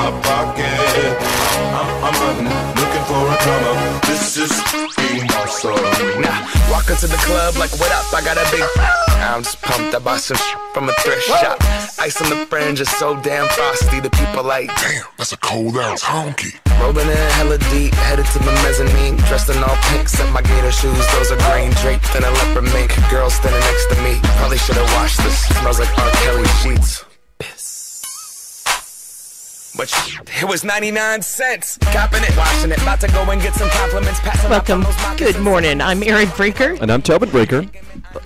my pocket. I'm hunting, looking for a come up. This is being my song. Now, walk into the club like, what up? I got a big. I'm just pumped. I bought some from a thrift shop. Ice on the fringe is so damn frosty. The people like, Damn, that's a cold ass honky. rolling in hella deep, headed to the mezzanine. Dressed in all pink, set my gator shoes. Those are green, draped in a leopard mink. Girl standing next to me. Probably should have washed this. Smells like R. Kelly sheets. But it was 99 cents. Copping it, washing it. About to go and get some compliments. Welcome. Good morning. I'm Erin Breaker. And I'm Tobin Breaker.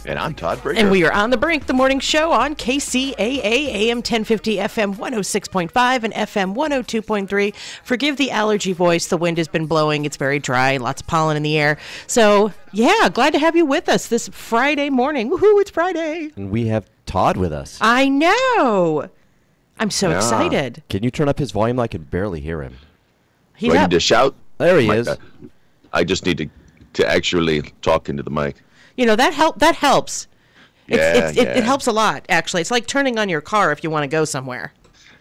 And I'm Todd Breaker. And we are on the Brink, the morning show on KCAA, AM 1050, FM 106.5, and FM 102.3. Forgive the allergy voice. The wind has been blowing. It's very dry. Lots of pollen in the air. So, yeah, glad to have you with us this Friday morning. Woohoo, it's Friday. And we have Todd with us. I know. I'm so excited. Can you turn up his volume? I can barely hear him. Do I need to shout? There he is. I just need to actually talk into the mic. You know, that helps. Yeah, It helps a lot, actually. It's like turning on your car if you want to go somewhere.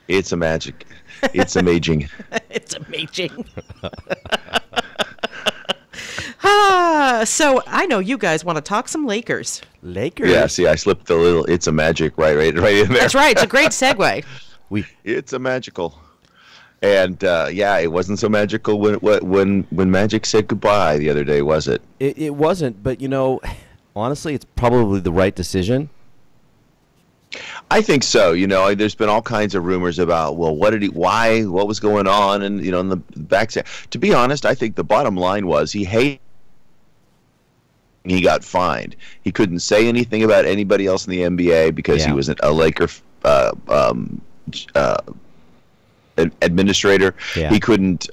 It's a magic. It's amazing. It's amazing. So I know you guys want to talk some Lakers. Lakers? Yeah, see, I slipped the little "it's a magic" right in there. That's right. It's a great segue. It's a magical. And it wasn't so magical when Magic said goodbye the other day, was it? It wasn't, but honestly, it's probably the right decision. I think so. There's been all kinds of rumors about, well, what was going on, and in the backside. To be honest, I think the bottom line was he got fined. He couldn't say anything about anybody else in the NBA because he was a Laker administrator. Yeah. He couldn't,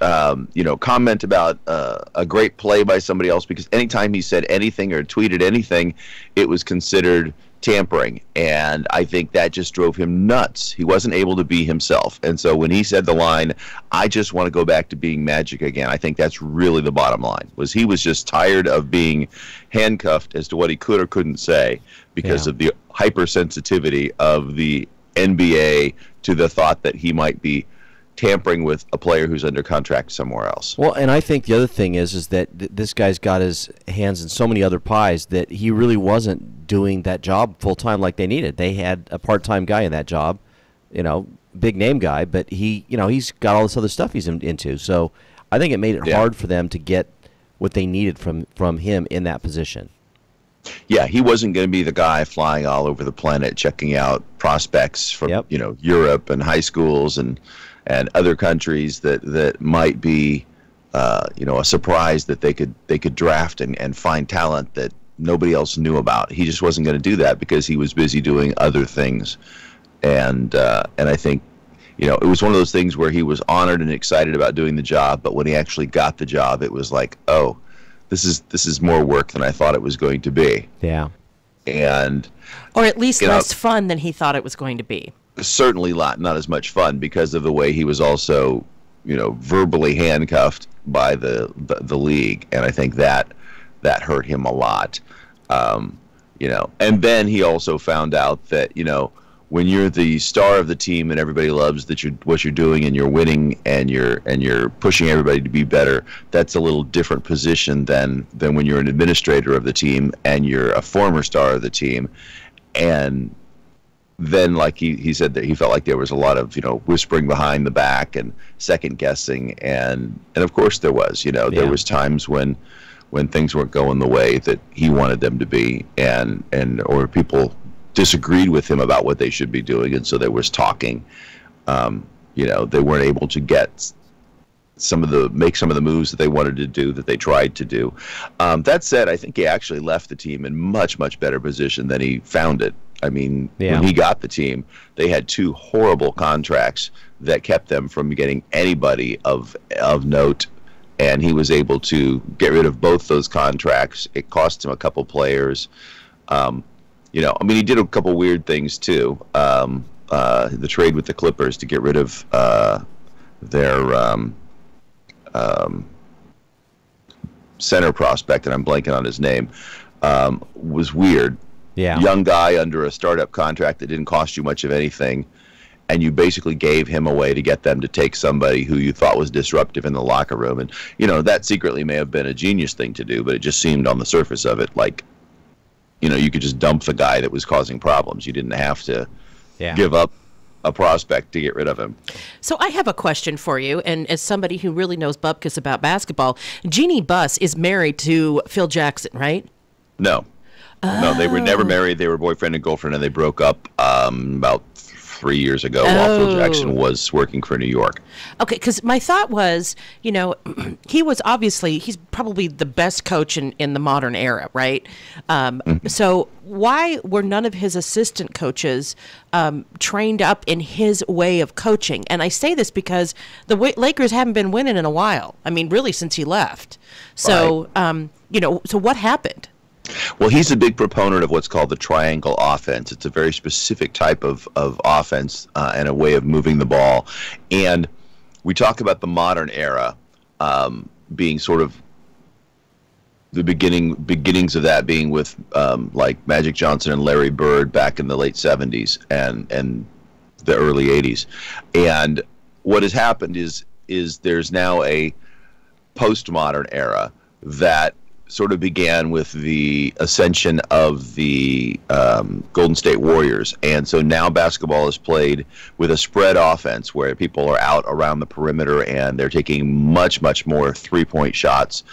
comment about a great play by somebody else because anytime he said anything or tweeted anything, it was considered tampering. And I think that just drove him nuts. He wasn't able to be himself. And so when he said the line, I just want to go back to being Magic again, I think that's really the bottom line, was he was just tired of being handcuffed as to what he could or couldn't say because of the hypersensitivity of the NBA to the thought that he might be tampering with a player who's under contract somewhere else. Well, and I think the other thing is that this guy's got his hands in so many other pies that he really wasn't doing that job full time like they needed. They had a part-time guy in that job, big name guy, but he's got all this other stuff he's into. So I think it made it hard for them to get what they needed from him in that position. Yeah, he wasn't going to be the guy flying all over the planet checking out prospects from Europe and high schools and other countries that might be a surprise that they could draft and find talent that nobody else knew about. He just wasn't going to do that because he was busy doing other things. And I think it was one of those things where he was honored and excited about doing the job, but when he actually got the job, it was like, oh, this is more work than I thought it was going to be. Yeah. Or at least less fun than he thought it was going to be. Certainly not as much fun because of the way he was also, verbally handcuffed by the league, and I think that hurt him a lot. And then he also found out that when you're the star of the team and everybody loves what you're doing and you're winning and you're pushing everybody to be better, that's a little different position than when you're an administrator of the team and you're a former star of the team. And then, like he said, that he felt like there was a lot of whispering behind the back and second guessing, and of course there was. There was times when things weren't going the way that he wanted them to be, or people disagreed with him about what they should be doing, and so there was talking. They weren't able to get make some of the moves that they wanted to do, that they tried to do. That said, I think he actually left the team in much, much better position than he found it. I mean, when he got the team, they had two horrible contracts that kept them from getting anybody of note, and he was able to get rid of both those contracts. It cost him a couple players. He did a couple weird things too. The trade with the Clippers to get rid of their center prospect, and I'm blanking on his name, was weird. Yeah. Young guy under a startup contract that didn't cost you much of anything. and you basically gave him a way to get them to take somebody who you thought was disruptive in the locker room. And, that secretly may have been a genius thing to do, but it just seemed on the surface of it like, you could just dump the guy that was causing problems. You didn't have to give up a prospect to get rid of him. So I have a question for you, and as somebody who really knows bupkis about basketball, Jeannie Buss is married to Phil Jackson, right? No. No, they were never married. They were boyfriend and girlfriend, and they broke up about 3 years ago while Phil Jackson was working for New York. Okay, because my thought was, he's probably the best coach in the modern era, right? So why were none of his assistant coaches trained up in his way of coaching? And I say this because the Lakers haven't been winning in a while. I mean, really since he left. So, so what happened? Well, he's a big proponent of what's called the triangle offense. It's a very specific type of offense and a way of moving the ball. And we talk about the modern era being sort of the beginnings of that being with like Magic Johnson and Larry Bird back in the late 70s and the early 80s. And what has happened is there's now a postmodern era that sort of began with the ascension of the Golden State Warriors. And so now basketball is played with a spread offense where people are out around the perimeter and they're taking much, much more three-point shots.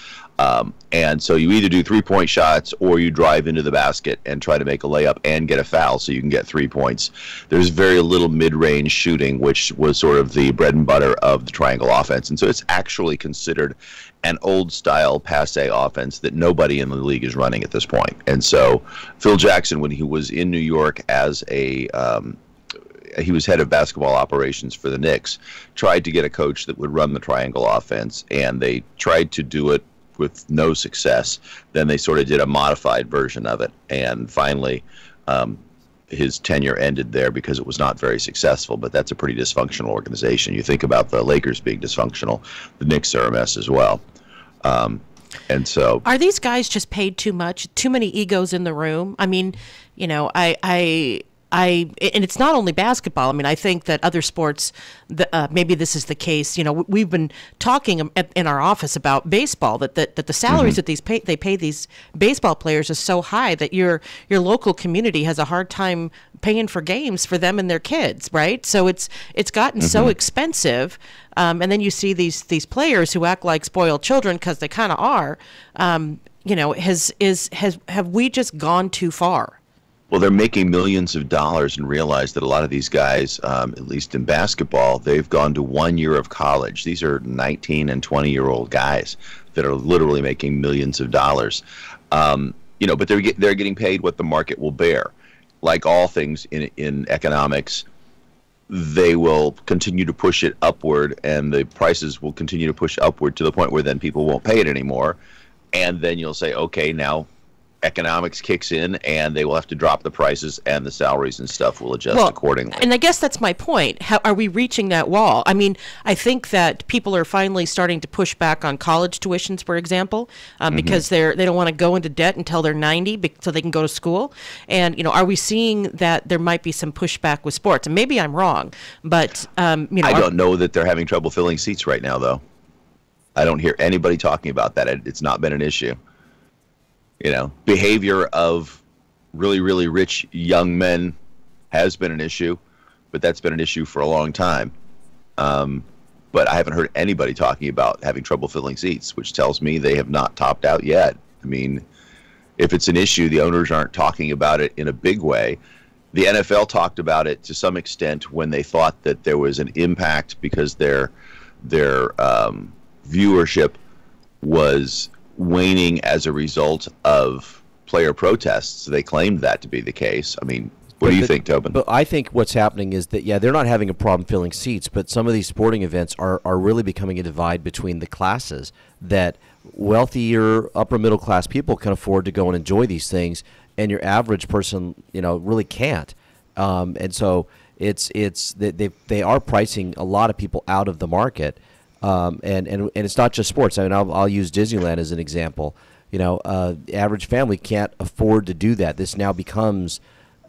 And so you either do three-point shots or you drive into the basket and try to make a layup and get a foul so you can get 3 points. There's very little mid-range shooting, which was sort of the bread and butter of the triangle offense. And so it's actually considered an old-style passe offense that nobody in the league is running at this point. And so Phil Jackson, when he was in New York as he was head of basketball operations for the Knicks, tried to get a coach that would run the triangle offense, and they tried to do it with no success. Then they sort of did a modified version of it, and finally his tenure ended there because it was not very successful. But that's a pretty dysfunctional organization. You think about the Lakers being dysfunctional, the Knicks are a mess as well. And so, are these guys just paid too much? Too many egos in the room? I mean, and it's not only basketball. I mean, I think that other sports, maybe this is the case. We've been talking in our office about baseball that the salaries that they pay these baseball players is so high that your local community has a hard time paying for games for them and their kids, right? So it's gotten so expensive, and then you see these players who act like spoiled children because they kind of are. Have we just gone too far? Well, they're making millions of dollars and realize that a lot of these guys, at least in basketball, they've gone to 1 year of college. These are 19 and 20-year-old guys that are literally making millions of dollars. But they're getting paid what the market will bear. Like all things in economics, they will continue to push it upward, and the prices will continue to push upward to the point where then people won't pay it anymore. And then you'll say, okay, now economics kicks in and they will have to drop the prices and the salaries and stuff will adjust accordingly. And I guess that's my point. How are we reaching that wall? I mean, I think that people are finally starting to push back on college tuitions, for example, because they don't want to go into debt until they're 90 so they can go to school. And, are we seeing that there might be some pushback with sports? And maybe I'm wrong, but, I don't know that they're having trouble filling seats right now, though. I don't hear anybody talking about that. It's not been an issue. Behavior of really, really rich young men has been an issue, but that's been an issue for a long time. But I haven't heard anybody talking about having trouble filling seats, which tells me they have not topped out yet. I mean, if it's an issue, the owners aren't talking about it in a big way. The NFL talked about it to some extent when they thought that there was an impact because their viewership was waning as a result of player protests. They claimed that to be the case. I mean, what do you think, Tobin? But I think what's happening is that, they're not having a problem filling seats, but some of these sporting events are really becoming a divide between the classes, that wealthier, upper middle class people can afford to go and enjoy these things, and your average person, really can't. And so they are pricing a lot of people out of the market. And it's not just sports. I mean, I'll use Disneyland as an example. The average family can't afford to do that. This now becomes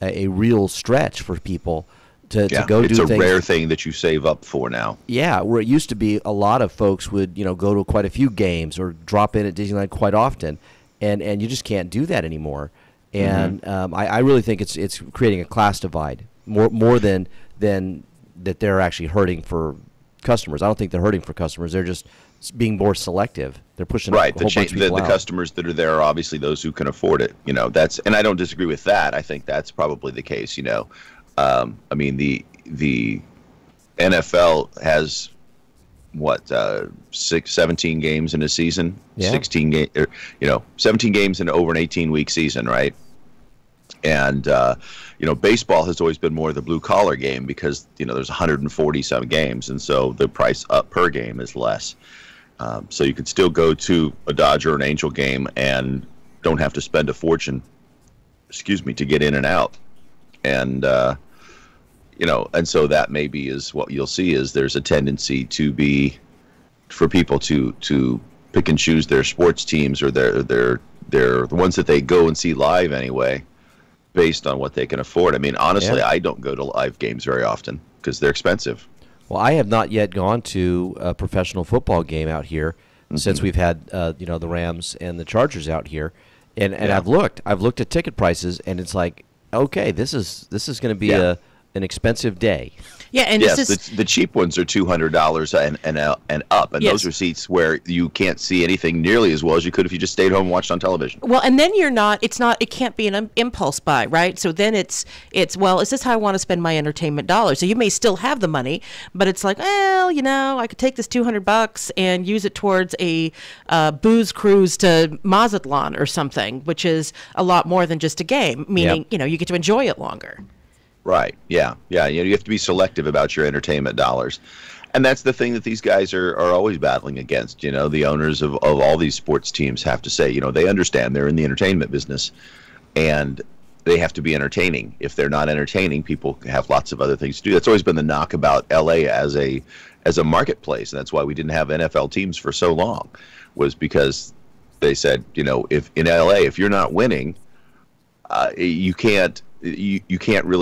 a real stretch for people to Yeah, go it's do a things. rare thing that you save up for now. Yeah, where it used to be a lot of folks would, go to quite a few games or drop in at Disneyland quite often, and you just can't do that anymore. And I really think it's creating a class divide more than that they're actually hurting for customers. I don't think they're hurting for customers. They're just being more selective. They're pushing Right. a whole bunch of The people out. customers that are there are obviously those who can afford it. And I don't disagree with that. I think that's probably the case. I mean, the NFL has what 17 games in a season, Yeah. 17 games in over an 18-week season, right? And baseball has always been more the blue collar game because there's 140 some games, and so the price up per game is less. So you could still go to a Dodger or an Angel game and don't have to spend a fortune, to get in and out. And and so that maybe is what you'll see is there's a tendency for people to pick and choose their sports teams or their the ones that they go and see live anyway, based on what they can afford. I mean, honestly, Yeah. I don't go to live games very often because they're expensive. Well, I have not yet gone to a professional football game out here since we've had the Rams and the Chargers out here, and Yeah. I've looked at ticket prices, and it's like, okay, this is going to be Yeah. an expensive day. Yeah, and Yes, this is the cheap ones are $200 and up, and Yes. those are seats where you can't see anything nearly as well as you could if you just stayed home and watched on television. well, and then it can't be an impulse buy, right? So then it's well, is this how I want to spend my entertainment dollars? So you may still have the money, but it's like, well, I could take this $200 and use it towards a booze cruise to Mazatlan or something, which is a lot more than just a game, meaning, you get to enjoy it longer. Right. Yeah. Yeah. You have to be selective about your entertainment dollars. And that's the thing that these guys are always battling against. The owners of all these sports teams have to say, they understand they're in the entertainment business and they have to be entertaining. If they're not entertaining, people have lots of other things to do. That's always been the knock about LA as a marketplace. And that's why we didn't have NFL teams for so long, was because they said, if in LA, if you're not winning, you can't really